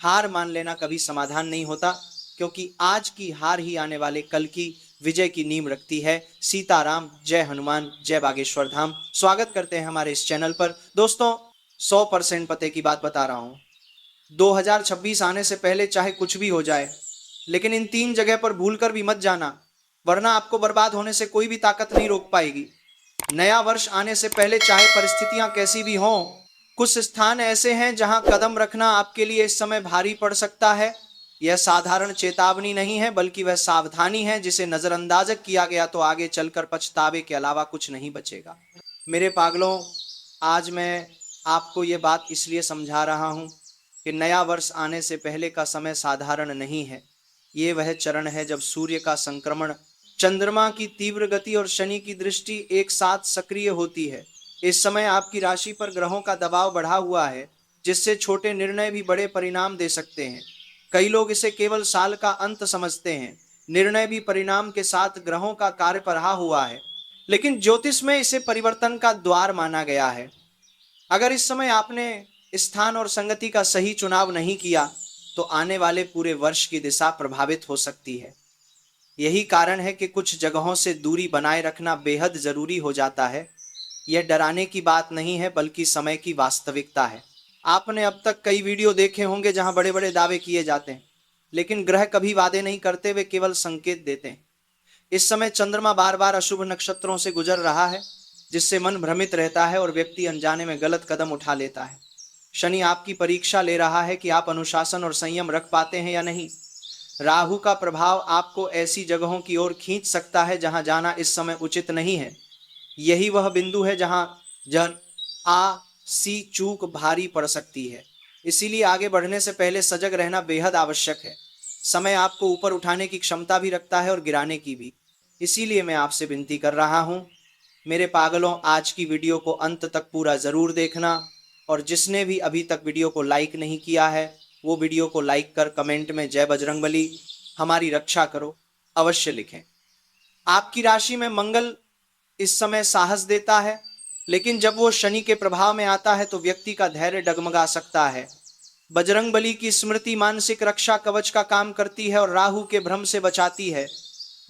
हार मान लेना कभी समाधान नहीं होता, क्योंकि आज की हार ही आने वाले कल की विजय की नींव रखती है। सीताराम, जय हनुमान, जय बागेश्वर धाम। स्वागत करते हैं हमारे इस चैनल पर। दोस्तों, 100% पते की बात बता रहा हूँ। 2026 आने से पहले चाहे कुछ भी हो जाए, लेकिन इन 3 जगह पर भूलकर भी मत जाना, वरना आपको बर्बाद होने से कोई भी ताकत नहीं रोक पाएगी। नया वर्ष आने से पहले चाहे परिस्थितियां कैसी भी हों, कुछ स्थान ऐसे हैं जहां कदम रखना आपके लिए इस समय भारी पड़ सकता है। यह साधारण चेतावनी नहीं है, बल्कि वह सावधानी है जिसे नजरअंदाज किया गया तो आगे चलकर पछतावे के अलावा कुछ नहीं बचेगा। मेरे पागलों, आज मैं आपको ये बात इसलिए समझा रहा हूँ कि नया वर्ष आने से पहले का समय साधारण नहीं है। ये वह चरण है जब सूर्य का संक्रमण, चंद्रमा की तीव्र गति और शनि की दृष्टि एक साथ सक्रिय होती है। इस समय आपकी राशि पर ग्रहों का दबाव बढ़ा हुआ है, जिससे छोटे निर्णय भी बड़े परिणाम दे सकते हैं। कई लोग इसे केवल साल का अंत समझते हैं। निर्णय भी परिणाम के साथ ग्रहों का कार्य पढ़ा हुआ है, लेकिन ज्योतिष में इसे परिवर्तन का द्वार माना गया है। अगर इस समय आपने स्थान और संगति का सही चुनाव नहीं किया, तो आने वाले पूरे वर्ष की दिशा प्रभावित हो सकती है। यही कारण है कि कुछ जगहों से दूरी बनाए रखना बेहद जरूरी हो जाता है। यह डराने की बात नहीं है, बल्कि समय की वास्तविकता है। आपने अब तक कई वीडियो देखे होंगे जहां बड़े बड़े दावे किए जाते हैं, लेकिन ग्रह कभी वादे नहीं करते, वे केवल संकेत देते हैं। इस समय चंद्रमा बार बार अशुभ नक्षत्रों से गुजर रहा है, जिससे मन भ्रमित रहता है और व्यक्ति अनजाने में गलत कदम उठा लेता है। शनि आपकी परीक्षा ले रहा है कि आप अनुशासन और संयम रख पाते हैं या नहीं। राहु का प्रभाव आपको ऐसी जगहों की ओर खींच सकता है जहां जाना इस समय उचित नहीं है। यही वह बिंदु है जहां जन आ सी चूक भारी पड़ सकती है। इसीलिए आगे बढ़ने से पहले सजग रहना बेहद आवश्यक है। समय आपको ऊपर उठाने की क्षमता भी रखता है और गिराने की भी। इसीलिए मैं आपसे विनती कर रहा हूं, मेरे पागलों, आज की वीडियो को अंत तक पूरा जरूर देखना। और जिसने भी अभी तक वीडियो को लाइक नहीं किया है, वो वीडियो को लाइक कर कमेंट में जय बजरंगबली, हमारी रक्षा करो, अवश्य लिखें। आपकी राशि में मंगल इस समय साहस देता है, लेकिन जब वो शनि के प्रभाव में आता है तो व्यक्ति का धैर्य डगमगा सकता है। बजरंगबली की स्मृति मानसिक रक्षा कवच का काम करती है और राहु के भ्रम से बचाती है।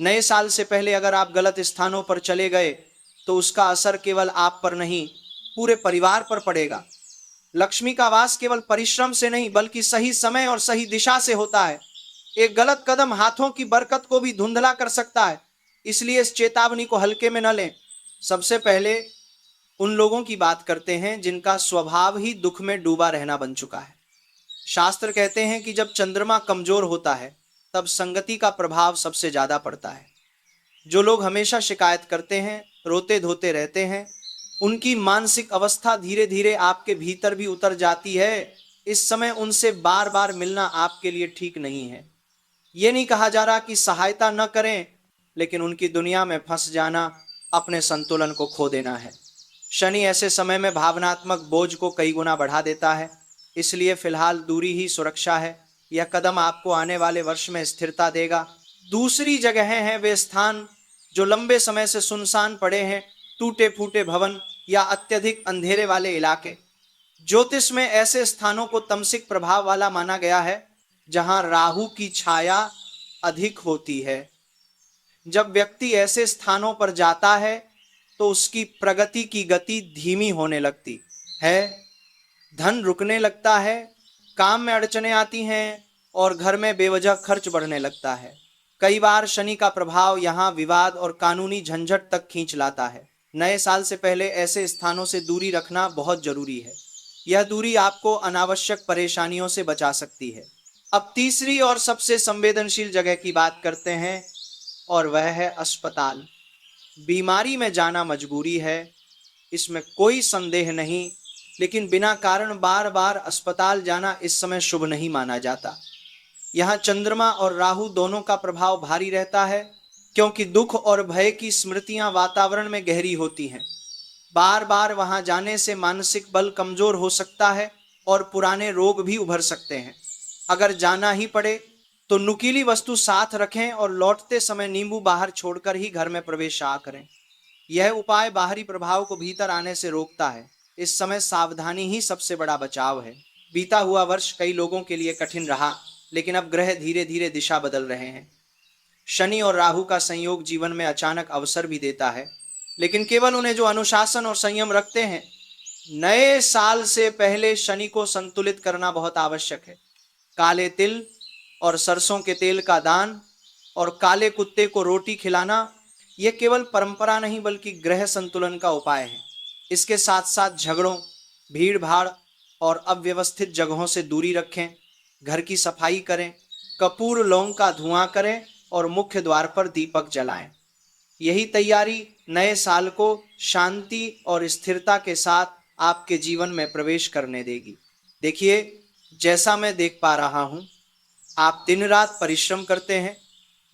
नए साल से पहले अगर आप गलत स्थानों पर चले गए, तो उसका असर केवल आप पर नहीं, पूरे परिवार पर पड़ेगा। लक्ष्मी का वास केवल परिश्रम से नहीं, बल्कि सही समय और सही दिशा से होता है। एक गलत कदम हाथों की बरकत को भी धुंधला कर सकता है, इसलिए इस चेतावनी को हल्के में न लें। सबसे पहले उन लोगों की बात करते हैं जिनका स्वभाव ही दुख में डूबा रहना बन चुका है। शास्त्र कहते हैं कि जब चंद्रमा कमजोर होता है, तब संगति का प्रभाव सबसे ज्यादा पड़ता है। जो लोग हमेशा शिकायत करते हैं, रोते धोते रहते हैं, उनकी मानसिक अवस्था धीरे धीरे आपके भीतर भी उतर जाती है। इस समय उनसे बार बार मिलना आपके लिए ठीक नहीं है। ये नहीं कहा जा रहा कि सहायता न करें, लेकिन उनकी दुनिया में फंस जाना अपने संतुलन को खो देना है। शनि ऐसे समय में भावनात्मक बोझ को कई गुना बढ़ा देता है, इसलिए फिलहाल दूरी ही सुरक्षा है। यह कदम आपको आने वाले वर्ष में स्थिरता देगा। दूसरी जगह हैं वे स्थान जो लंबे समय से सुनसान पड़े हैं, टूटे फूटे भवन या अत्यधिक अंधेरे वाले इलाके। ज्योतिष में ऐसे स्थानों को तमसिक प्रभाव वाला माना गया है, जहां राहु की छाया अधिक होती है। जब व्यक्ति ऐसे स्थानों पर जाता है, तो उसकी प्रगति की गति धीमी होने लगती है, धन रुकने लगता है, काम में अड़चने आती हैं और घर में बेवजह खर्च बढ़ने लगता है। कई बार शनि का प्रभाव यहाँ विवाद और कानूनी झंझट तक खींच लाता है। नए साल से पहले ऐसे स्थानों से दूरी रखना बहुत जरूरी है। यह दूरी आपको अनावश्यक परेशानियों से बचा सकती है। अब तीसरी और सबसे संवेदनशील जगह की बात करते हैं, और वह है अस्पताल। बीमारी में जाना मजबूरी है, इसमें कोई संदेह नहीं, लेकिन बिना कारण बार बार अस्पताल जाना इस समय शुभ नहीं माना जाता। यहाँ चंद्रमा और राहु दोनों का प्रभाव भारी रहता है, क्योंकि दुख और भय की स्मृतियां वातावरण में गहरी होती हैं। बार बार वहां जाने से मानसिक बल कमजोर हो सकता है और पुराने रोग भी उभर सकते हैं। अगर जाना ही पड़े, तो नुकीली वस्तु साथ रखें और लौटते समय नींबू बाहर छोड़कर ही घर में प्रवेश करें। यह उपाय बाहरी प्रभाव को भीतर आने से रोकता है। इस समय सावधानी ही सबसे बड़ा बचाव है। बीता हुआ वर्ष कई लोगों के लिए कठिन रहा, लेकिन अब ग्रह धीरे धीरे दिशा बदल रहे हैं। शनि और राहु का संयोग जीवन में अचानक अवसर भी देता है, लेकिन केवल उन्हें जो अनुशासन और संयम रखते हैं। नए साल से पहले शनि को संतुलित करना बहुत आवश्यक है। काले तिल और सरसों के तेल का दान और काले कुत्ते को रोटी खिलाना, यह केवल परंपरा नहीं बल्कि ग्रह संतुलन का उपाय है। इसके साथ साथ झगड़ों, भीड़ भाड़ और अव्यवस्थित जगहों से दूरी रखें, घर की सफाई करें, कपूर लौंग का धुआं करें और मुख्य द्वार पर दीपक जलाएं। यही तैयारी नए साल को शांति और स्थिरता के साथ आपके जीवन में प्रवेश करने देगी। देखिए, जैसा मैं देख पा रहा हूं, आप दिन रात परिश्रम करते हैं,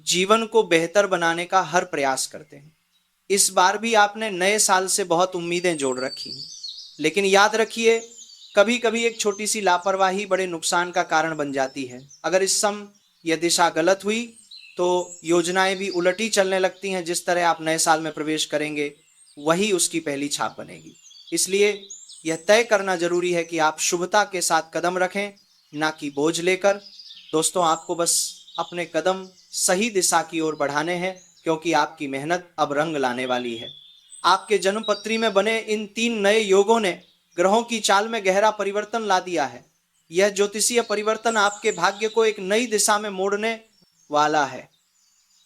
जीवन को बेहतर बनाने का हर प्रयास करते हैं। इस बार भी आपने नए साल से बहुत उम्मीदें जोड़ रखी हैं, लेकिन याद रखिए, कभी कभी एक छोटी सी लापरवाही बड़े नुकसान का कारण बन जाती है। अगर इस समय यह दिशा गलत हुई तो योजनाएं भी उलटी चलने लगती हैं। जिस तरह आप नए साल में प्रवेश करेंगे, वही उसकी पहली छाप बनेगी। इसलिए यह तय करना जरूरी है कि आप शुभता के साथ कदम रखें, ना कि बोझ लेकर। दोस्तों, आपको बस अपने कदम सही दिशा की ओर बढ़ाने हैं, क्योंकि आपकी मेहनत अब रंग लाने वाली है। आपके जन्म पत्री में बने इन 3 नए योगों ने ग्रहों की चाल में गहरा परिवर्तन ला दिया है। यह ज्योतिषीय परिवर्तन आपके भाग्य को एक नई दिशा में मोड़ने वाला है।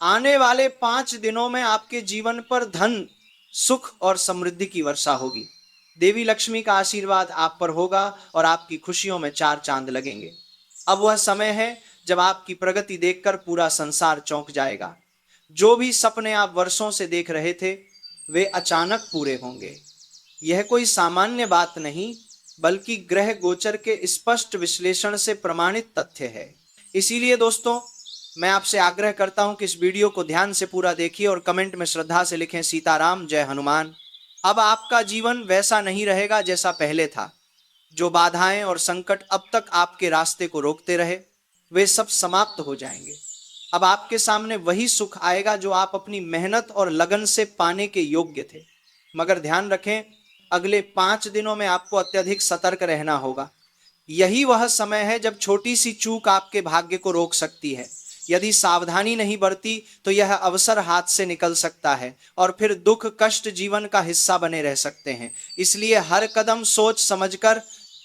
आने वाले 5 दिनों में आपके जीवन पर धन, सुख और समृद्धि की वर्षा होगी। देवी लक्ष्मी का आशीर्वाद आप पर होगा और आपकी खुशियों में 4 चांद लगेंगे। अब वह समय है जब आपकी प्रगति देखकर पूरा संसार चौंक जाएगा। जो भी सपने आप वर्षों से देख रहे थे, वे अचानक पूरे होंगे। यह कोई सामान्य बात नहीं, बल्कि ग्रह गोचर के स्पष्ट विश्लेषण से प्रमाणित तथ्य है। इसीलिए दोस्तों, मैं आपसे आग्रह करता हूं कि इस वीडियो को ध्यान से पूरा देखिए और कमेंट में श्रद्धा से लिखें, सीताराम जय हनुमान। अब आपका जीवन वैसा नहीं रहेगा जैसा पहले था। जो बाधाएं और संकट अब तक आपके रास्ते को रोकते रहे, वे सब समाप्त हो जाएंगे। अब आपके सामने वही सुख आएगा जो आप अपनी मेहनत और लगन से पाने के योग्य थे। मगर ध्यान रखें, अगले 5 दिनों में आपको अत्यधिक सतर्क रहना होगा। यही वह समय है जब छोटी सी चूक आपके भाग्य को रोक सकती है। यदि सावधानी नहीं बरती तो यह अवसर हाथ से निकल सकता है और फिर दुख कष्ट जीवन का हिस्सा बने रह सकते हैं। इसलिए हर कदम सोच समझकर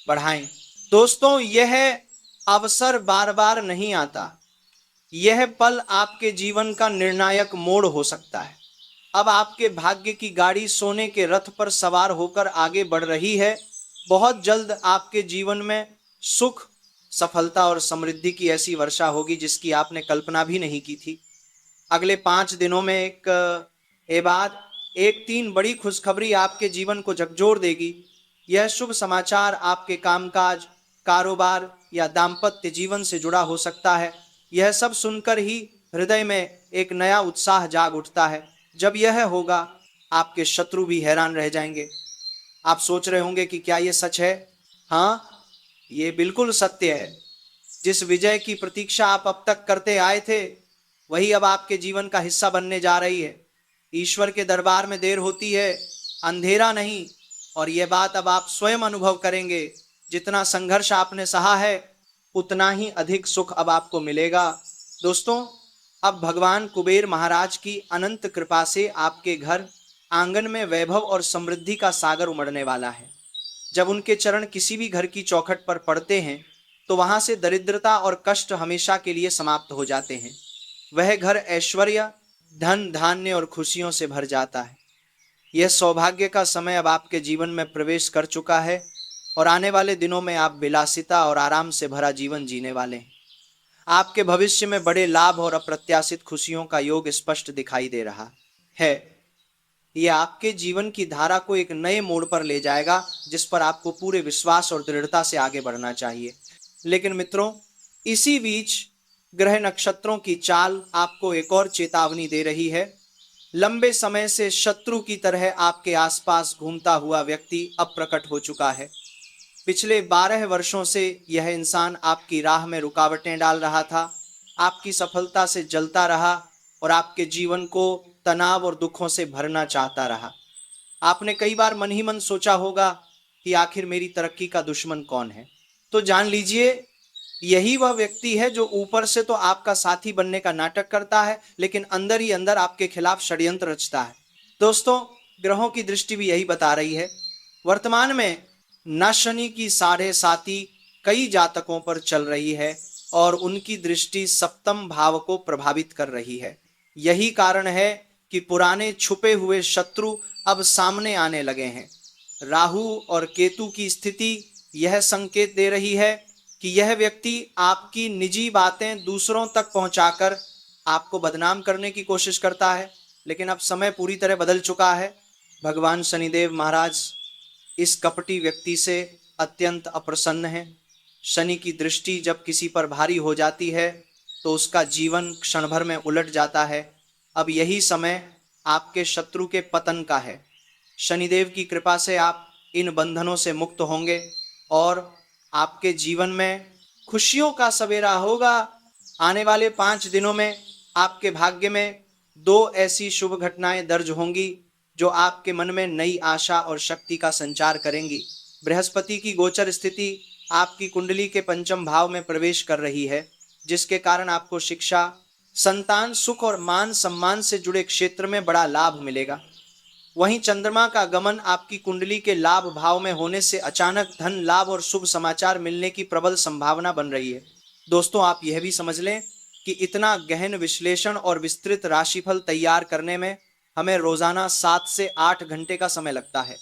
बढ़ाएं। दोस्तों, यह अवसर बार बार नहीं आता। यह पल आपके जीवन का निर्णायक मोड़ हो सकता है। अब आपके भाग्य की गाड़ी सोने के रथ पर सवार होकर आगे बढ़ रही है। बहुत जल्द आपके जीवन में सुख, सफलता और समृद्धि की ऐसी वर्षा होगी जिसकी आपने कल्पना भी नहीं की थी। अगले 5 दिनों में एक 3 बड़ी खुशखबरी आपके जीवन को झकझोर देगी। यह शुभ समाचार आपके कामकाज, कारोबार या दाम्पत्य जीवन से जुड़ा हो सकता है। यह सब सुनकर ही हृदय में एक नया उत्साह जाग उठता है। जब यह होगा, आपके शत्रु भी हैरान रह जाएंगे। आप सोच रहे होंगे कि क्या यह सच है? हाँ, ये बिल्कुल सत्य है। जिस विजय की प्रतीक्षा आप अब तक करते आए थे, वही अब आपके जीवन का हिस्सा बनने जा रही है। ईश्वर के दरबार में देर होती है, अंधेरा नहीं। और यह बात अब आप स्वयं अनुभव करेंगे। जितना संघर्ष आपने सहा है, उतना ही अधिक सुख अब आपको मिलेगा। दोस्तों, अब भगवान कुबेर महाराज की अनंत कृपा से आपके घर आंगन में वैभव और समृद्धि का सागर उमड़ने वाला है। जब उनके चरण किसी भी घर की चौखट पर पड़ते हैं, तो वहां से दरिद्रता और कष्ट हमेशा के लिए समाप्त हो जाते हैं। वह घर ऐश्वर्य, धन, धान्य और खुशियों से भर जाता है। यह सौभाग्य का समय अब आपके जीवन में प्रवेश कर चुका है और आने वाले दिनों में आप विलासिता और आराम से भरा जीवन जीने वाले हैं। आपके भविष्य में बड़े लाभ और अप्रत्याशित खुशियों का योग स्पष्ट दिखाई दे रहा है। यह आपके जीवन की धारा को एक नए मोड़ पर ले जाएगा, जिस पर आपको पूरे विश्वास और दृढ़ता से आगे बढ़ना चाहिए। लेकिन मित्रों, इसी बीच ग्रह नक्षत्रों की चाल आपको एक और चेतावनी दे रही है। लंबे समय से शत्रु की तरह आपके आसपास घूमता हुआ व्यक्ति अब प्रकट हो चुका है। पिछले 12 वर्षों से यह इंसान आपकी राह में रुकावटें डाल रहा था, आपकी सफलता से जलता रहा और आपके जीवन को तनाव और दुखों से भरना चाहता रहा। आपने कई बार मन ही मन सोचा होगा कि आखिर मेरी तरक्की का दुश्मन कौन है। तो जान लीजिए यही वह व्यक्ति है जो ऊपर से तो आपका साथी बनने का नाटक करता है, लेकिन अंदर ही अंदर आपके खिलाफ षड्यंत्र रचता है। दोस्तों, ग्रहों की दृष्टि भी यही बता रही है। वर्तमान में न शनि की साढ़े साती कई जातकों पर चल रही है और उनकी दृष्टि सप्तम भाव को प्रभावित कर रही है। यही कारण है कि पुराने छुपे हुए शत्रु अब सामने आने लगे हैं। राहु और केतु की स्थिति यह संकेत दे रही है कि यह व्यक्ति आपकी निजी बातें दूसरों तक पहुंचाकर आपको बदनाम करने की कोशिश करता है, लेकिन अब समय पूरी तरह बदल चुका है। भगवान शनिदेव महाराज इस कपटी व्यक्ति से अत्यंत अप्रसन्न है। शनि की दृष्टि जब किसी पर भारी हो जाती है तो उसका जीवन क्षण भर में उलट जाता है। अब यही समय आपके शत्रु के पतन का है। शनिदेव की कृपा से आप इन बंधनों से मुक्त होंगे और आपके जीवन में खुशियों का सवेरा होगा। आने वाले 5 दिनों में आपके भाग्य में 2 ऐसी शुभ घटनाएं दर्ज होंगी जो आपके मन में नई आशा और शक्ति का संचार करेंगी। बृहस्पति की गोचर स्थिति आपकी कुंडली के पंचम भाव में प्रवेश कर रही है, जिसके कारण आपको शिक्षा, संतान सुख और मान सम्मान से जुड़े क्षेत्र में बड़ा लाभ मिलेगा। वहीं चंद्रमा का गमन आपकी कुंडली के लाभ भाव में होने से अचानक धन लाभ और शुभ समाचार मिलने की प्रबल संभावना बन रही है। दोस्तों, आप यह भी समझ लें कि इतना गहन विश्लेषण और विस्तृत राशिफल तैयार करने में हमें रोजाना 7 से 8 घंटे का समय लगता है।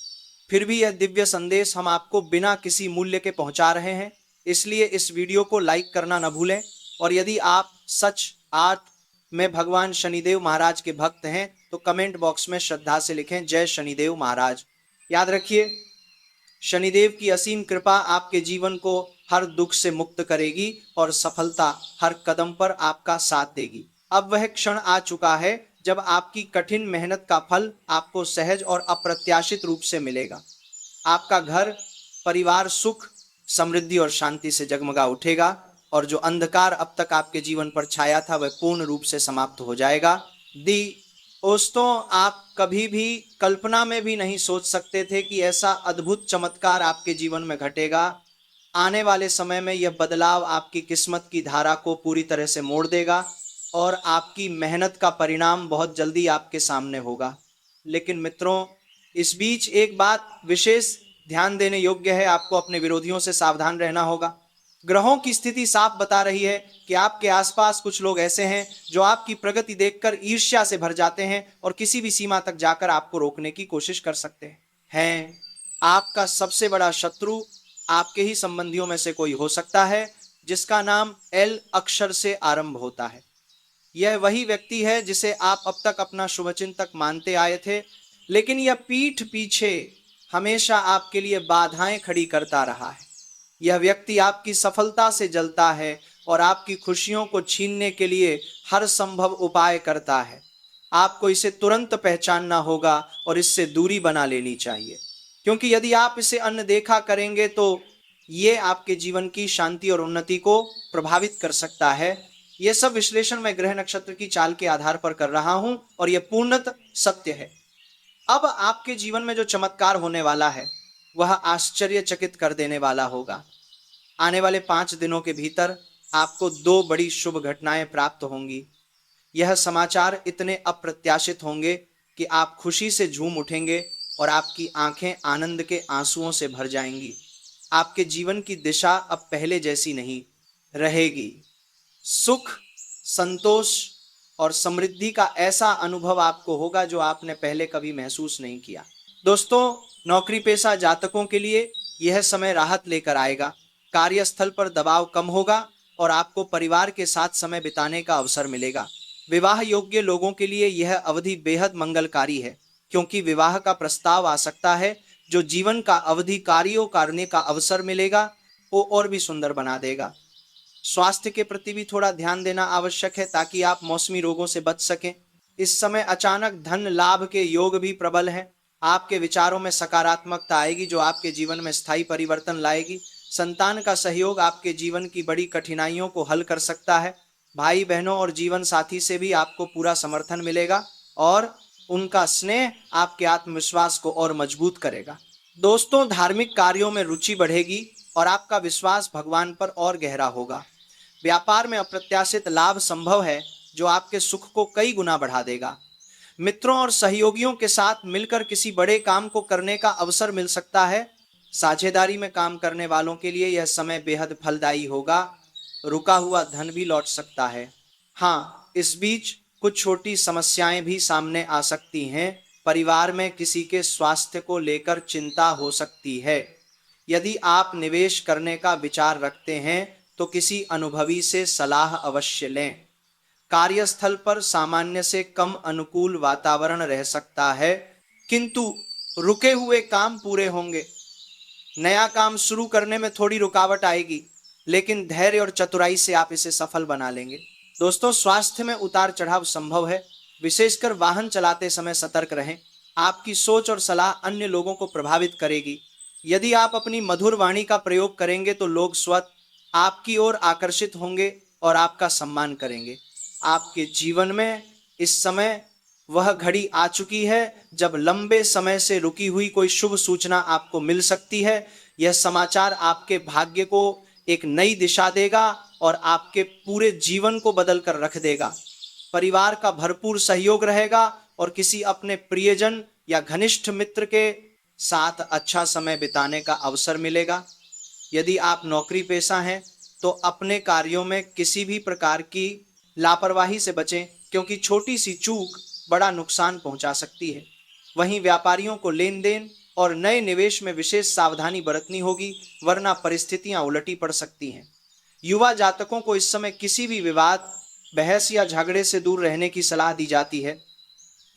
फिर भी यह दिव्य संदेश हम आपको बिना किसी मूल्य के पहुंचा रहे हैं, इसलिए इस वीडियो को लाइक करना न भूलें। और यदि आप सच आर्ट में भगवान शनिदेव महाराज के भक्त हैं तो कमेंट बॉक्स में श्रद्धा से लिखें जय शनिदेव महाराज। याद रखिए, शनिदेव की असीम कृपा आपके जीवन को हर दुख से मुक्त करेगी और सफलता हर कदम पर आपका साथ देगी। अब वह क्षण आ चुका है जब आपकी कठिन मेहनत का फल आपको सहज और अप्रत्याशित रूप से मिलेगा। आपका घर परिवार सुख, समृद्धि और शांति से जगमगा उठेगा और जो अंधकार अब तक आपके जीवन पर छाया था वह पूर्ण रूप से समाप्त हो जाएगा। दोस्तों, आप कभी भी कल्पना में भी नहीं सोच सकते थे कि ऐसा अद्भुत चमत्कार आपके जीवन में घटेगा। आने वाले समय में यह बदलाव आपकी किस्मत की धारा को पूरी तरह से मोड़ देगा और आपकी मेहनत का परिणाम बहुत जल्दी आपके सामने होगा। लेकिन मित्रों, इस बीच एक बात विशेष ध्यान देने योग्य है, आपको अपने विरोधियों से सावधान रहना होगा। ग्रहों की स्थिति साफ बता रही है कि आपके आसपास कुछ लोग ऐसे हैं जो आपकी प्रगति देखकर ईर्ष्या से भर जाते हैं और किसी भी सीमा तक जाकर आपको रोकने की कोशिश कर सकते हैं। आपका सबसे बड़ा शत्रु आपके ही संबंधियों में से कोई हो सकता है जिसका नाम एल अक्षर से आरंभ होता है। यह वही व्यक्ति है जिसे आप अब तक अपना शुभचिंतक मानते आए थे, लेकिन यह पीठ पीछे हमेशा आपके लिए बाधाएं खड़ी करता रहा है। यह व्यक्ति आपकी सफलता से जलता है और आपकी खुशियों को छीनने के लिए हर संभव उपाय करता है। आपको इसे तुरंत पहचानना होगा और इससे दूरी बना लेनी चाहिए, क्योंकि यदि आप इसे अनदेखा करेंगे तो ये आपके जीवन की शांति और उन्नति को प्रभावित कर सकता है। यह सब विश्लेषण मैं ग्रह नक्षत्र की चाल के आधार पर कर रहा हूं और यह पूर्णतः सत्य है। अब आपके जीवन में जो चमत्कार होने वाला है वह आश्चर्यचकित कर देने वाला होगा। आने वाले 5 दिनों के भीतर आपको 2 बड़ी शुभ घटनाएं प्राप्त होंगी। यह समाचार इतने अप्रत्याशित होंगे कि आप खुशी से झूम उठेंगे और आपकी आंखें आनंद के आंसुओं से भर जाएंगी। आपके जीवन की दिशा अब पहले जैसी नहीं रहेगी। सुख, संतोष और समृद्धि का ऐसा अनुभव आपको होगा जो आपने पहले कभी महसूस नहीं किया। दोस्तों, नौकरी पेशा जातकों के लिए यह समय राहत लेकर आएगा। कार्यस्थल पर दबाव कम होगा और आपको परिवार के साथ समय बिताने का अवसर मिलेगा। विवाह योग्य लोगों के लिए यह अवधि बेहद मंगलकारी है, क्योंकि विवाह का प्रस्ताव आ सकता है जो जीवन का अवधि कार्यों करने का अवसर मिलेगा वो और भी सुंदर बना देगा। स्वास्थ्य के प्रति भी थोड़ा ध्यान देना आवश्यक है ताकि आप मौसमी रोगों से बच सकें। इस समय अचानक धन लाभ के योग भी प्रबल हैं। आपके विचारों में सकारात्मकता आएगी जो आपके जीवन में स्थायी परिवर्तन लाएगी। संतान का सहयोग आपके जीवन की बड़ी कठिनाइयों को हल कर सकता है। भाई बहनों और जीवन साथी से भी आपको पूरा समर्थन मिलेगा और उनका स्नेह आपके आत्मविश्वास को और मजबूत करेगा। दोस्तों, धार्मिक कार्यों में रुचि बढ़ेगी और आपका विश्वास भगवान पर और गहरा होगा। व्यापार में अप्रत्याशित लाभ संभव है जो आपके सुख को कई गुना बढ़ा देगा। मित्रों और सहयोगियों के साथ मिलकर किसी बड़े काम को करने का अवसर मिल सकता है। साझेदारी में काम करने वालों के लिए यह समय बेहद फलदायी होगा। रुका हुआ धन भी लौट सकता है। हाँ, इस बीच कुछ छोटी समस्याएं भी सामने आ सकती हैं। परिवार में किसी के स्वास्थ्य को लेकर चिंता हो सकती है। यदि आप निवेश करने का विचार रखते हैं तो किसी अनुभवी से सलाह अवश्य लें। कार्यस्थल पर सामान्य से कम अनुकूल वातावरण रह सकता है, किंतु रुके हुए काम पूरे होंगे। नया काम शुरू करने में थोड़ी रुकावट आएगी, लेकिन धैर्य और चतुराई से आप इसे सफल बना लेंगे। दोस्तों, स्वास्थ्य में उतार चढ़ाव संभव है। विशेषकर वाहन चलाते समय सतर्क रहें। आपकी सोच और सलाह अन्य लोगों को प्रभावित करेगी। यदि आप अपनी मधुर वाणी का प्रयोग करेंगे तो लोग स्वतः आपकी ओर आकर्षित होंगे और आपका सम्मान करेंगे। आपके जीवन में इस समय वह घड़ी आ चुकी है जब लंबे समय से रुकी हुई कोई शुभ सूचना आपको मिल सकती है। यह समाचार आपके भाग्य को एक नई दिशा देगा और आपके पूरे जीवन को बदल कर रख देगा। परिवार का भरपूर सहयोग रहेगा और किसी अपने प्रियजन या घनिष्ठ मित्र के साथ अच्छा समय बिताने का अवसर मिलेगा। यदि आप नौकरी पेशा हैं तो अपने कार्यों में किसी भी प्रकार की लापरवाही से बचें, क्योंकि छोटी सी चूक बड़ा नुकसान पहुंचा सकती है। वहीं व्यापारियों को लेन देन और नए निवेश में विशेष सावधानी बरतनी होगी, वरना परिस्थितियां उलटी पड़ सकती हैं। युवा जातकों को इस समय किसी भी विवाद, बहस या झगड़े से दूर रहने की सलाह दी जाती है,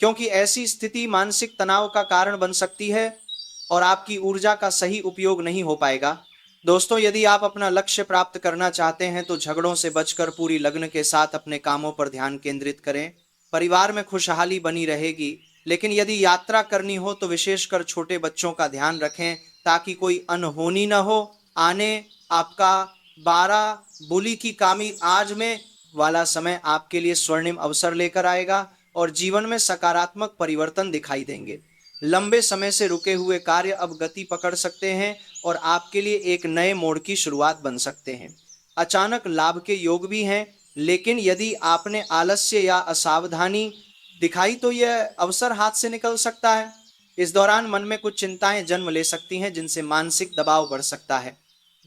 क्योंकि ऐसी स्थिति मानसिक तनाव का कारण बन सकती है और आपकी ऊर्जा का सही उपयोग नहीं हो पाएगा। दोस्तों, यदि आप अपना लक्ष्य प्राप्त करना चाहते हैं तो झगड़ों से बचकर पूरी लगन के साथ अपने कामों पर ध्यान केंद्रित करें। परिवार में खुशहाली बनी रहेगी, लेकिन यदि यात्रा करनी हो तो विशेषकर छोटे बच्चों का ध्यान रखें ताकि कोई अनहोनी न हो। आने आपका 12 बुली की कामी आज में वाला समय आपके लिए स्वर्णिम अवसर लेकर आएगा और जीवन में सकारात्मक परिवर्तन दिखाई देंगे। लंबे समय से रुके हुए कार्य अब गति पकड़ सकते हैं और आपके लिए एक नए मोड़ की शुरुआत बन सकते हैं। अचानक लाभ के योग भी हैं, लेकिन यदि आपने आलस्य या असावधानी दिखाई तो यह अवसर हाथ से निकल सकता है। इस दौरान मन में कुछ चिंताएं जन्म ले सकती हैं, जिनसे मानसिक दबाव बढ़ सकता है।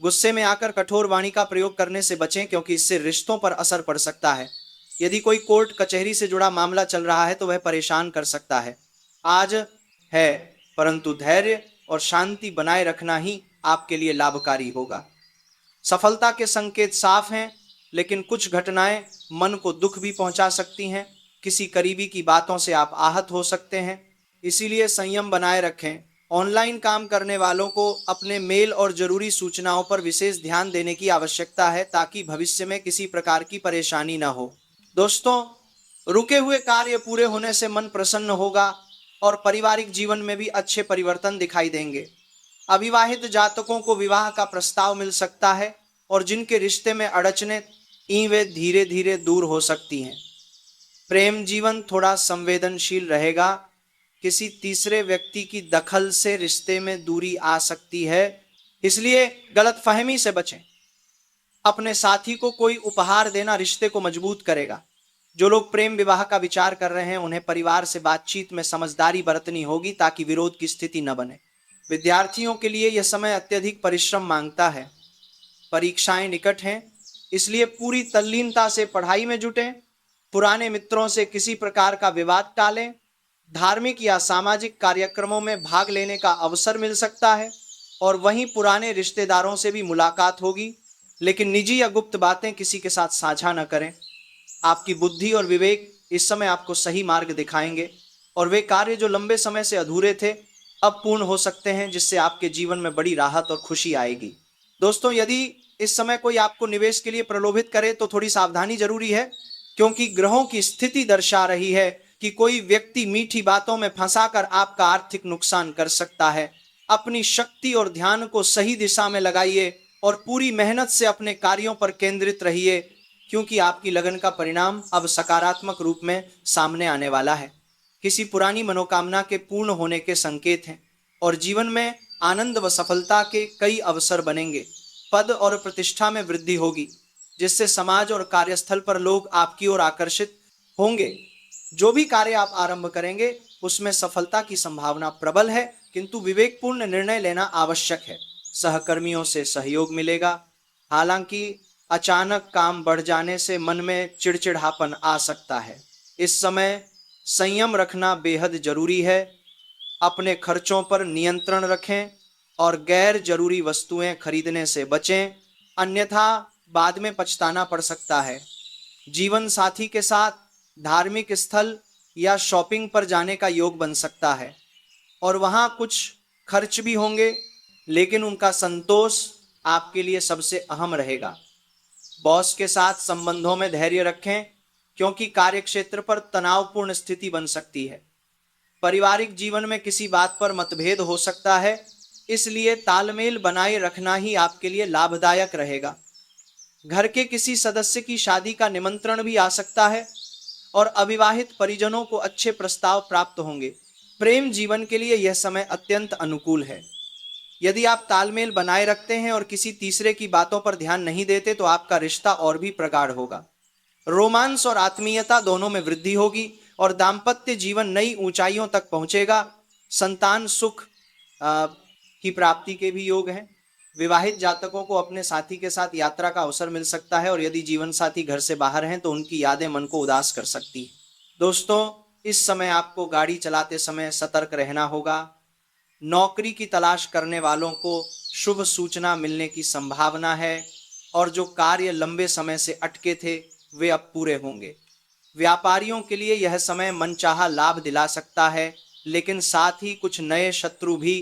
गुस्से में आकर कठोर वाणी का प्रयोग करने से बचें, क्योंकि इससे रिश्तों पर असर पड़ सकता है। यदि कोई कोर्ट कचहरी से जुड़ा मामला चल रहा है तो वह परेशान कर सकता है। आज है, परंतु धैर्य और शांति बनाए रखना ही आपके लिए लाभकारी होगा। सफलता के संकेत साफ हैं, लेकिन कुछ घटनाएं मन को दुख भी पहुंचा सकती हैं। किसी करीबी की बातों से आप आहत हो सकते हैं, इसीलिए संयम बनाए रखें। ऑनलाइन काम करने वालों को अपने मेल और जरूरी सूचनाओं पर विशेष ध्यान देने की आवश्यकता है ताकि भविष्य में किसी प्रकार की परेशानी न हो। दोस्तों, रुके हुए कार्य पूरे होने से मन प्रसन्न होगा और पारिवारिक जीवन में भी अच्छे परिवर्तन दिखाई देंगे। अविवाहित जातकों को विवाह का प्रस्ताव मिल सकता है और जिनके रिश्ते में अड़चनें वे धीरे धीरे दूर हो सकती हैं। प्रेम जीवन थोड़ा संवेदनशील रहेगा। किसी तीसरे व्यक्ति की दखल से रिश्ते में दूरी आ सकती है, इसलिए गलतफहमी से बचें। अपने साथी को कोई उपहार देना रिश्ते को मजबूत करेगा। जो लोग प्रेम विवाह का विचार कर रहे हैं उन्हें परिवार से बातचीत में समझदारी बरतनी होगी ताकि विरोध की स्थिति न बने। विद्यार्थियों के लिए यह समय अत्यधिक परिश्रम मांगता है। परीक्षाएं निकट हैं, इसलिए पूरी तल्लीनता से पढ़ाई में जुटें। पुराने मित्रों से किसी प्रकार का विवाद टालें। धार्मिक या सामाजिक कार्यक्रमों में भाग लेने का अवसर मिल सकता है और वहीं पुराने रिश्तेदारों से भी मुलाकात होगी, लेकिन निजी या गुप्त बातें किसी के साथ साझा न करें। आपकी बुद्धि और विवेक इस समय आपको सही मार्ग दिखाएंगे और वे कार्य जो लंबे समय से अधूरे थे अब पूर्ण हो सकते हैं, जिससे आपके जीवन में बड़ी राहत और खुशी आएगी। दोस्तों, यदि इस समय कोई आपको निवेश के लिए प्रलोभित करे तो थोड़ी सावधानी जरूरी है, क्योंकि ग्रहों की स्थिति दर्शा रही है कि कोई व्यक्ति मीठी बातों में फंसाकर आपका आर्थिक नुकसान कर सकता है। अपनी शक्ति और ध्यान को सही दिशा में लगाइए और पूरी मेहनत से अपने कार्यों पर केंद्रित रहिए, क्योंकि आपकी लगन का परिणाम अब सकारात्मक रूप में सामने आने वाला है। किसी पुरानी मनोकामना के पूर्ण होने के संकेत हैं और जीवन में आनंद व सफलता के कई अवसर बनेंगे। पद और प्रतिष्ठा में वृद्धि होगी, जिससे समाज और कार्यस्थल पर लोग आपकी ओर आकर्षित होंगे। जो भी कार्य आप आरंभ करेंगे उसमें सफलता की संभावना प्रबल है, किंतु विवेकपूर्ण निर्णय लेना आवश्यक है। सहकर्मियों से सहयोग मिलेगा। हालांकि अचानक काम बढ़ जाने से मन में चिड़चिड़ापन आ सकता है। इस समय संयम रखना बेहद जरूरी है। अपने खर्चों पर नियंत्रण रखें और गैर जरूरी वस्तुएं खरीदने से बचें, अन्यथा बाद में पछताना पड़ सकता है। जीवन साथी के साथ धार्मिक स्थल या शॉपिंग पर जाने का योग बन सकता है और वहाँ कुछ खर्च भी होंगे, लेकिन उनका संतोष आपके लिए सबसे अहम रहेगा। बॉस के साथ संबंधों में धैर्य रखें, क्योंकि कार्यक्षेत्र पर तनावपूर्ण स्थिति बन सकती है। पारिवारिक जीवन में किसी बात पर मतभेद हो सकता है, इसलिए तालमेल बनाए रखना ही आपके लिए लाभदायक रहेगा। घर के किसी सदस्य की शादी का निमंत्रण भी आ सकता है और अविवाहित परिजनों को अच्छे प्रस्ताव प्राप्त होंगे। प्रेम जीवन के लिए यह समय अत्यंत अनुकूल है। यदि आप तालमेल बनाए रखते हैं और किसी तीसरे की बातों पर ध्यान नहीं देते तो आपका रिश्ता और भी प्रगाढ़ होगा। रोमांस और आत्मीयता दोनों में वृद्धि होगी और दाम्पत्य जीवन नई ऊंचाइयों तक पहुंचेगा। संतान सुख की प्राप्ति के भी योग हैं। विवाहित जातकों को अपने साथी के साथ यात्रा का अवसर मिल सकता है और यदि जीवन साथी घर से बाहर हैं तो उनकी यादें मन को उदास कर सकती है। दोस्तों, इस समय आपको गाड़ी चलाते समय सतर्क रहना होगा। नौकरी की तलाश करने वालों को शुभ सूचना मिलने की संभावना है और जो कार्य लंबे समय से अटके थे वे अब पूरे होंगे। व्यापारियों के लिए यह समय मनचाहा लाभ दिला सकता है, लेकिन साथ ही कुछ नए शत्रु भी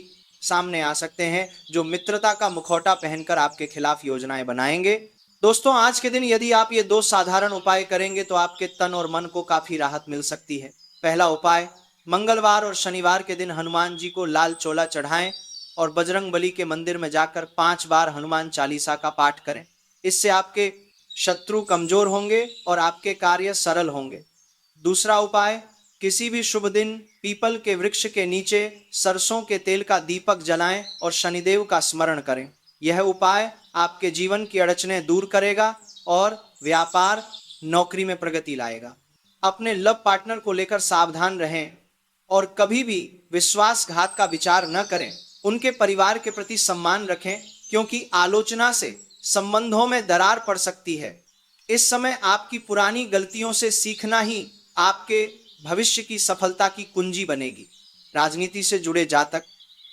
सामने आ सकते हैं जो मित्रता का मुखौटा पहनकर आपके खिलाफ योजनाएं बनाएंगे। दोस्तों, आज के दिन यदि आप ये दो साधारण उपाय करेंगे तो आपके तन और मन को काफी राहत मिल सकती है। पहला उपाय, मंगलवार और शनिवार के दिन हनुमान जी को लाल चोला चढ़ाएं और बजरंग बली के मंदिर में जाकर 5 बार हनुमान चालीसा का पाठ करें। इससे आपके शत्रु कमजोर होंगे और आपके कार्य सरल होंगे। दूसरा उपाय, किसी भी शुभ दिन पीपल के वृक्ष के नीचे सरसों के तेल का दीपक जलाएं और शनिदेव का स्मरण करें। यह उपाय आपके जीवन की अड़चनें दूर करेगा और व्यापार, नौकरी में प्रगति लाएगा। अपने लव पार्टनर को लेकर सावधान रहें और कभी भी विश्वासघात का विचार न करें। उनके परिवार के प्रति सम्मान रखें, क्योंकि आलोचना से संबंधों में दरार पड़ सकती है। इस समय आपकी पुरानी गलतियों से सीखना ही आपके भविष्य की सफलता की कुंजी बनेगी। राजनीति से जुड़े जातक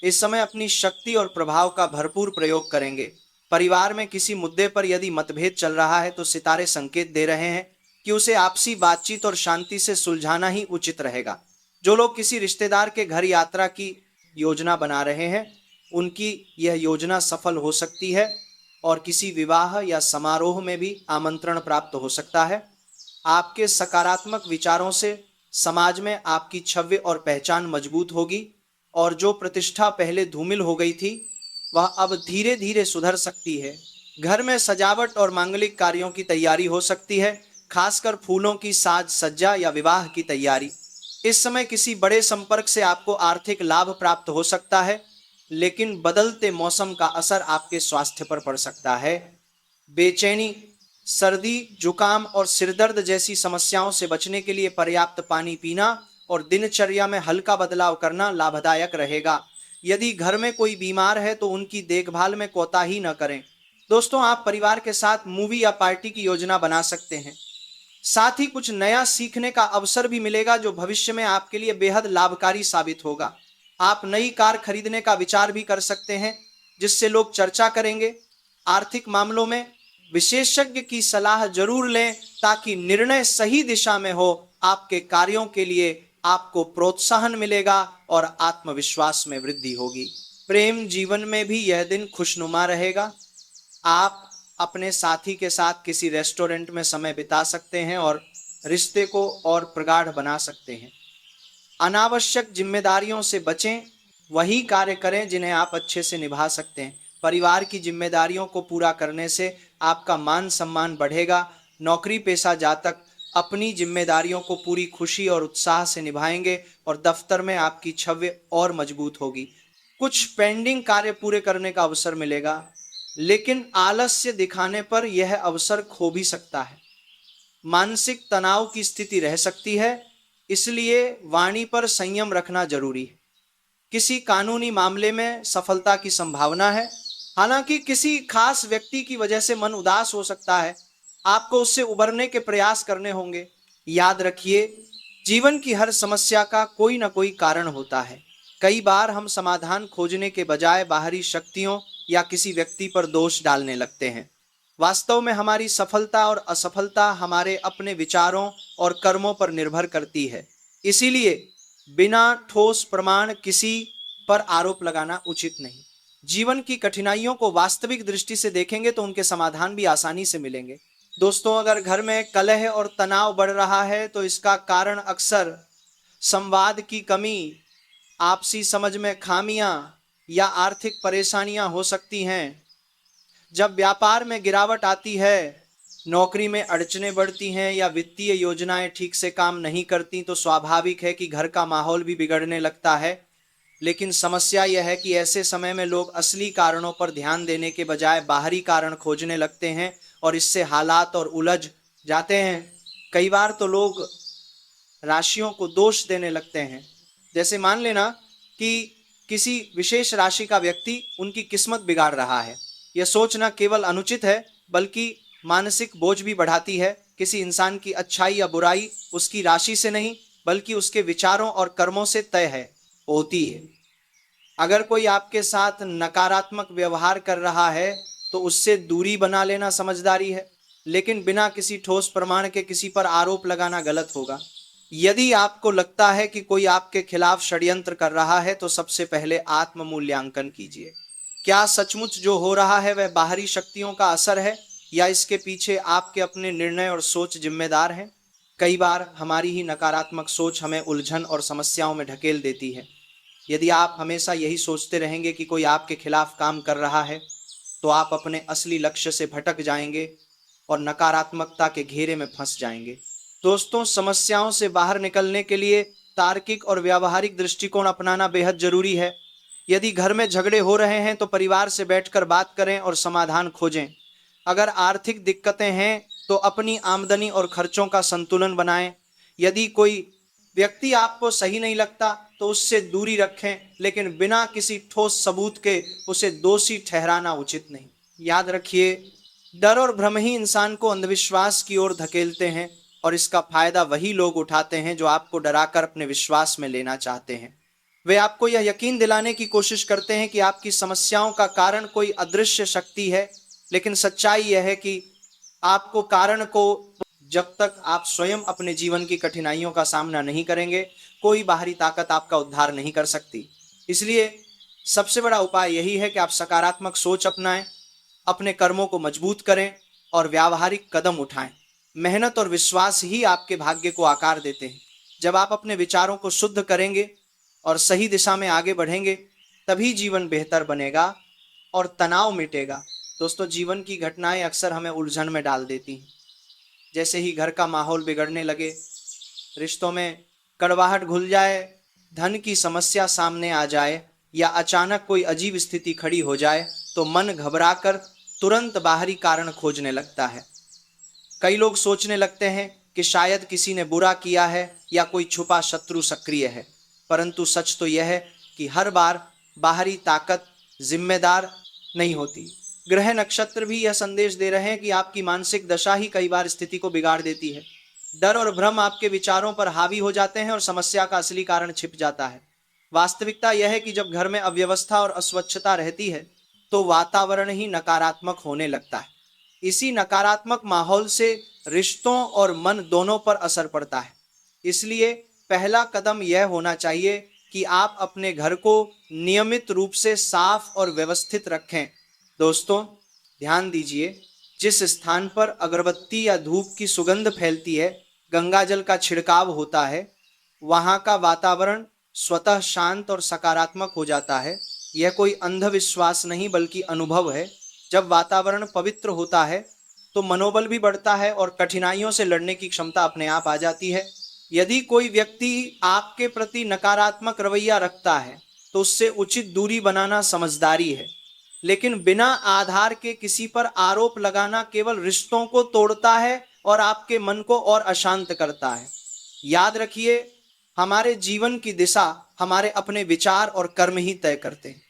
इस समय अपनी शक्ति और प्रभाव का भरपूर प्रयोग करेंगे। परिवार में किसी मुद्दे पर यदि मतभेद चल रहा है तो सितारे संकेत दे रहे हैं कि उसे आपसी बातचीत और शांति से सुलझाना ही उचित रहेगा। जो लोग किसी रिश्तेदार के घर यात्रा की योजना बना रहे हैं, उनकी यह योजना सफल हो सकती है और किसी विवाह या समारोह में भी आमंत्रण प्राप्त हो सकता है। आपके सकारात्मक विचारों से समाज में आपकी छवि और पहचान मजबूत होगी और जो प्रतिष्ठा पहले धूमिल हो गई थी वह अब धीरे धीरे सुधर सकती है। घर में सजावट और मांगलिक कार्यों की तैयारी हो सकती है, खासकर फूलों की साज सज्जा या विवाह की तैयारी। इस समय किसी बड़े संपर्क से आपको आर्थिक लाभ प्राप्त हो सकता है, लेकिन बदलते मौसम का असर आपके स्वास्थ्य पर पड़ सकता है। बेचैनी, सर्दी, जुकाम और सिरदर्द जैसी समस्याओं से बचने के लिए पर्याप्त पानी पीना और दिनचर्या में हल्का बदलाव करना लाभदायक रहेगा। यदि घर में कोई बीमार है तो उनकी देखभाल में कोताही न करें। दोस्तों, आप परिवार के साथ मूवी या पार्टी की योजना बना सकते हैं। साथ ही कुछ नया सीखने का अवसर भी मिलेगा जो भविष्य में आपके लिए बेहद लाभकारी साबित होगा। आप नई कार खरीदने का विचार भी कर सकते हैं, जिससे लोग चर्चा करेंगे। आर्थिक मामलों में विशेषज्ञ की सलाह जरूर लें ताकि निर्णय सही दिशा में हो। आपके कार्यों के लिए आपको प्रोत्साहन मिलेगा और आत्मविश्वास में वृद्धि होगी। प्रेम जीवन में भी यह दिन खुशनुमा रहेगा। आप अपने साथी के साथ किसी रेस्टोरेंट में समय बिता सकते हैं और रिश्ते को और प्रगाढ़ बना सकते हैं। अनावश्यक जिम्मेदारियों से बचें, वही कार्य करें जिन्हें आप अच्छे से निभा सकते हैं। परिवार की जिम्मेदारियों को पूरा करने से आपका मान सम्मान बढ़ेगा। नौकरी पेशा जातक अपनी जिम्मेदारियों को पूरी खुशी और उत्साह से निभाएंगे और दफ्तर में आपकी छवि और मजबूत होगी। कुछ पेंडिंग कार्य पूरे करने का अवसर मिलेगा। लेकिन आलस्य दिखाने पर यह अवसर खो भी सकता है। मानसिक तनाव की स्थिति रह सकती है, इसलिए वाणी पर संयम रखना जरूरी है। किसी कानूनी मामले में सफलता की संभावना है, हालांकि किसी खास व्यक्ति की वजह से मन उदास हो सकता है। आपको उससे उबरने के प्रयास करने होंगे। याद रखिए, जीवन की हर समस्या का कोई ना कोई कारण होता है। कई बार हम समाधान खोजने के बजाय बाहरी शक्तियों या किसी व्यक्ति पर दोष डालने लगते हैं। वास्तव में हमारी सफलता और असफलता हमारे अपने विचारों और कर्मों पर निर्भर करती है। इसीलिए बिना ठोस प्रमाण किसी पर आरोप लगाना उचित नहीं। जीवन की कठिनाइयों को वास्तविक दृष्टि से देखेंगे तो उनके समाधान भी आसानी से मिलेंगे। दोस्तों, अगर घर में कलह और तनाव बढ़ रहा है तो इसका कारण अक्सर संवाद की कमी, आपसी समझ में खामियां या आर्थिक परेशानियां हो सकती हैं। जब व्यापार में गिरावट आती है, नौकरी में अड़चनें बढ़ती हैं या वित्तीय योजनाएं ठीक से काम नहीं करती तो स्वाभाविक है कि घर का माहौल भी बिगड़ने लगता है। लेकिन समस्या यह है कि ऐसे समय में लोग असली कारणों पर ध्यान देने के बजाय बाहरी कारण खोजने लगते हैं और इससे हालात और उलझ जाते हैं। कई बार तो लोग राशियों को दोष देने लगते हैं। जैसे मान लेना कि किसी विशेष राशि का व्यक्ति उनकी किस्मत बिगाड़ रहा है। यह सोचना केवल अनुचित है, बल्कि मानसिक बोझ भी बढ़ाती है। किसी इंसान की अच्छाई या बुराई उसकी राशि से नहीं, बल्कि उसके विचारों और कर्मों से तय है होती है। अगर कोई आपके साथ नकारात्मक व्यवहार कर रहा है तो उससे दूरी बना लेना समझदारी है, लेकिन बिना किसी ठोस प्रमाण के किसी पर आरोप लगाना गलत होगा। यदि आपको लगता है कि कोई आपके खिलाफ षड्यंत्र कर रहा है तो सबसे पहले आत्म मूल्यांकन कीजिए। क्या सचमुच जो हो रहा है वह बाहरी शक्तियों का असर है या इसके पीछे आपके अपने निर्णय और सोच जिम्मेदार हैं? कई बार हमारी ही नकारात्मक सोच हमें उलझन और समस्याओं में ढकेल देती है। यदि आप हमेशा यही सोचते रहेंगे कि कोई आपके खिलाफ काम कर रहा है तो आप अपने असली लक्ष्य से भटक जाएंगे और नकारात्मकता के घेरे में फंस जाएंगे। दोस्तों, समस्याओं से बाहर निकलने के लिए तार्किक और व्यावहारिक दृष्टिकोण अपनाना बेहद जरूरी है। यदि घर में झगड़े हो रहे हैं तो परिवार से बैठकर बात करें और समाधान खोजें। अगर आर्थिक दिक्कतें हैं तो अपनी आमदनी और खर्चों का संतुलन बनाएं। यदि कोई व्यक्ति आपको सही नहीं लगता तो उससे दूरी रखें, लेकिन बिना किसी ठोस सबूत के उसे दोषी ठहराना उचित नहीं। याद रखिए, डर और भ्रम ही इंसान को अंधविश्वास की ओर धकेलते हैं और इसका फायदा वही लोग उठाते हैं जो आपको डराकर अपने विश्वास में लेना चाहते हैं। वे आपको यह यकीन दिलाने की कोशिश करते हैं कि आपकी समस्याओं का कारण कोई अदृश्य शक्ति है, लेकिन सच्चाई यह है कि आपको कारण को, जब तक आप स्वयं अपने जीवन की कठिनाइयों का सामना नहीं करेंगे, कोई बाहरी ताकत आपका उद्धार नहीं कर सकती। इसलिए सबसे बड़ा उपाय यही है कि आप सकारात्मक सोच अपनाएं, अपने कर्मों को मजबूत करें और व्यावहारिक कदम उठाएं। मेहनत और विश्वास ही आपके भाग्य को आकार देते हैं। जब आप अपने विचारों को शुद्ध करेंगे और सही दिशा में आगे बढ़ेंगे, तभी जीवन बेहतर बनेगा और तनाव मिटेगा। दोस्तों, जीवन की घटनाएं अक्सर हमें उलझन में डाल देती हैं। जैसे ही घर का माहौल बिगड़ने लगे, रिश्तों में कड़वाहट घुल जाए, धन की समस्या सामने आ जाए या अचानक कोई अजीब स्थिति खड़ी हो जाए तो मन घबराकर तुरंत बाहरी कारण खोजने लगता है। कई लोग सोचने लगते हैं कि शायद किसी ने बुरा किया है या कोई छुपा शत्रु सक्रिय है, परंतु सच तो यह है कि हर बार बाहरी ताकत जिम्मेदार नहीं होती। ग्रह नक्षत्र भी यह संदेश दे रहे हैं कि आपकी मानसिक दशा ही कई बार स्थिति को बिगाड़ देती है। डर और भ्रम आपके विचारों पर हावी हो जाते हैं और समस्या का असली कारण छिप जाता है। वास्तविकता यह है कि जब घर में अव्यवस्था और अस्वच्छता रहती है तो वातावरण ही नकारात्मक होने लगता है। इसी नकारात्मक माहौल से रिश्तों और मन दोनों पर असर पड़ता है। इसलिए पहला कदम यह होना चाहिए कि आप अपने घर को नियमित रूप से साफ और व्यवस्थित रखें। दोस्तों, ध्यान दीजिए, जिस स्थान पर अगरबत्ती या धूप की सुगंध फैलती है, गंगा जल का छिड़काव होता है, वहाँ का वातावरण स्वतः शांत और सकारात्मक हो जाता है। यह कोई अंधविश्वास नहीं बल्कि अनुभव है। जब वातावरण पवित्र होता है तो मनोबल भी बढ़ता है और कठिनाइयों से लड़ने की क्षमता अपने आप आ जाती है। यदि कोई व्यक्ति आपके प्रति नकारात्मक रवैया रखता है तो उससे उचित दूरी बनाना समझदारी है। लेकिन बिना आधार के किसी पर आरोप लगाना केवल रिश्तों को तोड़ता है और आपके मन को और अशांत करता है। याद रखिए, हमारे जीवन की दिशा हमारे अपने विचार और कर्म ही तय करते हैं।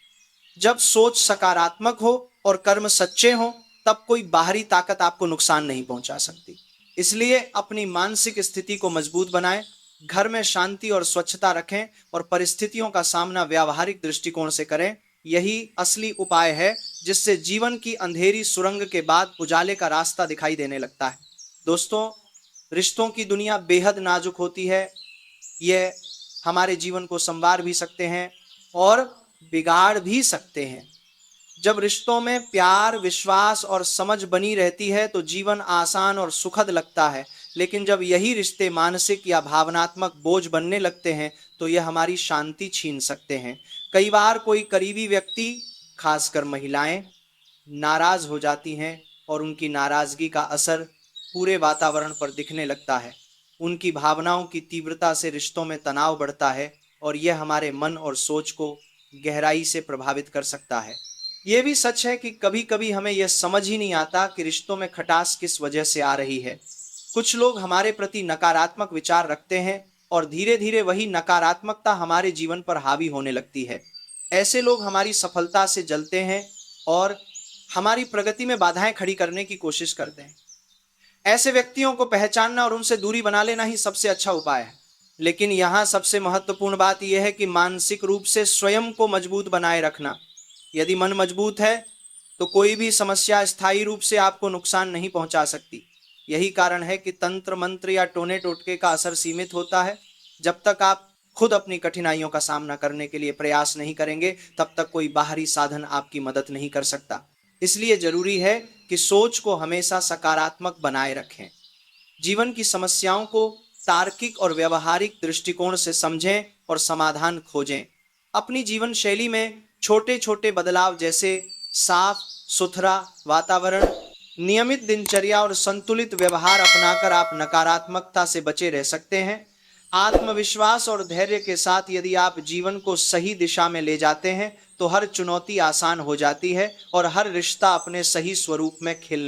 जब सोच सकारात्मक हो और कर्म सच्चे हो, तब कोई बाहरी ताकत आपको नुकसान नहीं पहुंचा सकती। इसलिए अपनी मानसिक स्थिति को मजबूत बनाएं, घर में शांति और स्वच्छता रखें और परिस्थितियों का सामना व्यावहारिक दृष्टिकोण से करें। यही असली उपाय है जिससे जीवन की अंधेरी सुरंग के बाद उजाले का रास्ता दिखाई देने लगता है। दोस्तों, रिश्तों की दुनिया बेहद नाजुक होती है। ये हमारे जीवन को संवार भी सकते हैं और बिगाड़ भी सकते हैं। जब रिश्तों में प्यार, विश्वास और समझ बनी रहती है तो जीवन आसान और सुखद लगता है। लेकिन जब यही रिश्ते मानसिक या भावनात्मक बोझ बनने लगते हैं तो यह हमारी शांति छीन सकते हैं। कई बार कोई करीबी व्यक्ति, खासकर महिलाएं, नाराज हो जाती हैं और उनकी नाराजगी का असर पूरे वातावरण पर दिखने लगता है। उनकी भावनाओं की तीव्रता से रिश्तों में तनाव बढ़ता है और यह हमारे मन और सोच को गहराई से प्रभावित कर सकता है। ये भी सच है कि कभी कभी हमें यह समझ ही नहीं आता कि रिश्तों में खटास किस वजह से आ रही है। कुछ लोग हमारे प्रति नकारात्मक विचार रखते हैं और धीरे धीरे वही नकारात्मकता हमारे जीवन पर हावी होने लगती है। ऐसे लोग हमारी सफलता से जलते हैं और हमारी प्रगति में बाधाएं खड़ी करने की कोशिश करते हैं। ऐसे व्यक्तियों को पहचानना और उनसे दूरी बना लेना ही सबसे अच्छा उपाय है। लेकिन यहाँ सबसे महत्वपूर्ण बात यह है कि मानसिक रूप से स्वयं को मजबूत बनाए रखना। यदि मन मजबूत है तो कोई भी समस्या स्थायी रूप से आपको नुकसान नहीं पहुंचा सकती। यही कारण है कि तंत्र मंत्र या टोने टोटके का असर सीमित होता है। जब तक आप खुद अपनी कठिनाइयों का सामना करने के लिए प्रयास नहीं करेंगे, तब तक कोई बाहरी साधन आपकी मदद नहीं कर सकता। इसलिए जरूरी है कि सोच को हमेशा सकारात्मक बनाए रखें। जीवन की समस्याओं को तार्किक और व्यवहारिक दृष्टिकोण से समझें और समाधान खोजें। अपनी जीवन शैली में छोटे छोटे बदलाव जैसे साफ सुथरा वातावरण, नियमित दिनचर्या और संतुलित व्यवहार अपनाकर आप नकारात्मकता से बचे रह सकते हैं। आत्मविश्वास और धैर्य के साथ यदि आप जीवन को सही दिशा में ले जाते हैं तो हर चुनौती आसान हो जाती है और हर रिश्ता अपने सही स्वरूप में खिल